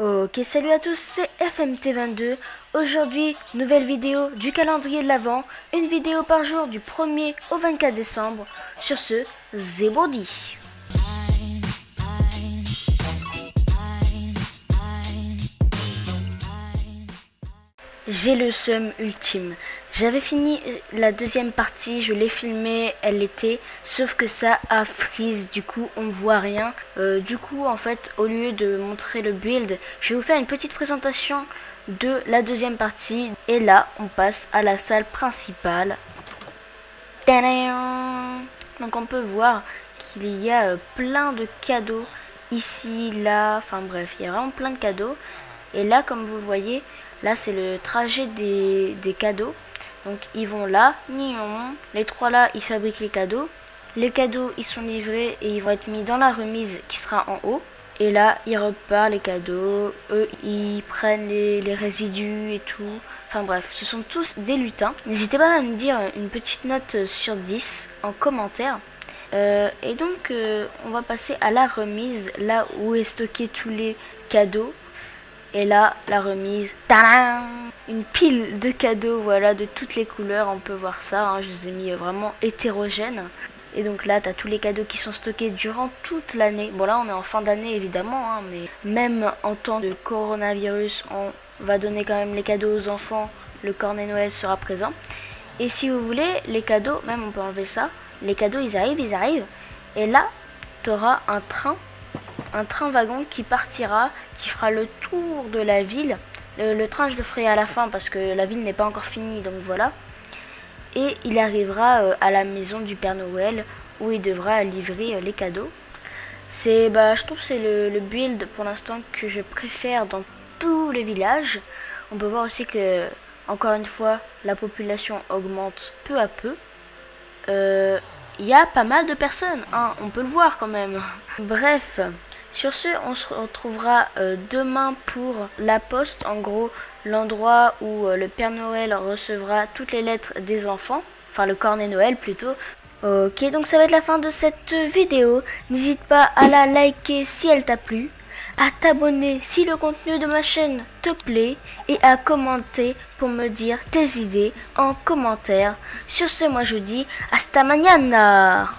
Ok, salut à tous, c'est FMT22. Aujourd'hui, nouvelle vidéo du calendrier de l'Avent. Une vidéo par jour du 1er au 24 décembre. Sur ce, Zebodi. J'ai le seum ultime. J'avais fini la deuxième partie, je l'ai filmée, elle l'était, sauf que ça a freeze, du coup on ne voit rien. Du coup en fait, au lieu de montrer le build, je vais vous faire une petite présentation de la deuxième partie. Et là, on passe à la salle principale. Tadam! Donc on peut voir qu'il y a plein de cadeaux ici, là, enfin bref, il y a vraiment plein de cadeaux. Et là, comme vous le voyez, là c'est le trajet des cadeaux. Donc ils vont là, les trois là, ils fabriquent les cadeaux. Les cadeaux, ils sont livrés et ils vont être mis dans la remise qui sera en haut. Et là, ils repartent les cadeaux, eux, ils prennent les résidus et tout. Enfin bref, ce sont tous des lutins. N'hésitez pas à me dire une petite note sur 10 en commentaire. Et donc, on va passer à la remise, là où est stocké tous les cadeaux. Et là, la remise, tadam! Une pile de cadeaux, voilà, de toutes les couleurs, on peut voir ça, hein, je les ai mis vraiment hétérogènes. Et donc là, tu as tous les cadeaux qui sont stockés durant toute l'année. Bon là, on est en fin d'année évidemment, hein, mais même en temps de coronavirus, on va donner quand même les cadeaux aux enfants, le cornet Noël sera présent. Et si vous voulez, les cadeaux, même on peut enlever ça, les cadeaux ils arrivent, et là, tu auras un train-wagon qui partira, qui fera le tour de la ville. Le train, je le ferai à la fin parce que la ville n'est pas encore finie, donc voilà. Et il arrivera à la maison du Père Noël où il devra livrer les cadeaux. Je trouve que c'est le build pour l'instant que je préfère dans tous les villages. On peut voir aussi que, encore une fois, la population augmente peu à peu. Il y a pas mal de personnes, hein, on peut le voir quand même. Bref, sur ce, on se retrouvera demain pour la poste, en gros l'endroit où le Père Noël recevra toutes les lettres des enfants, enfin le cornet Noël plutôt. Ok, donc ça va être la fin de cette vidéo. N'hésite pas à la liker si elle t'a plu, à t'abonner si le contenu de ma chaîne te plaît et à commenter pour me dire tes idées en commentaire. Sur ce, moi je dis hasta mañana.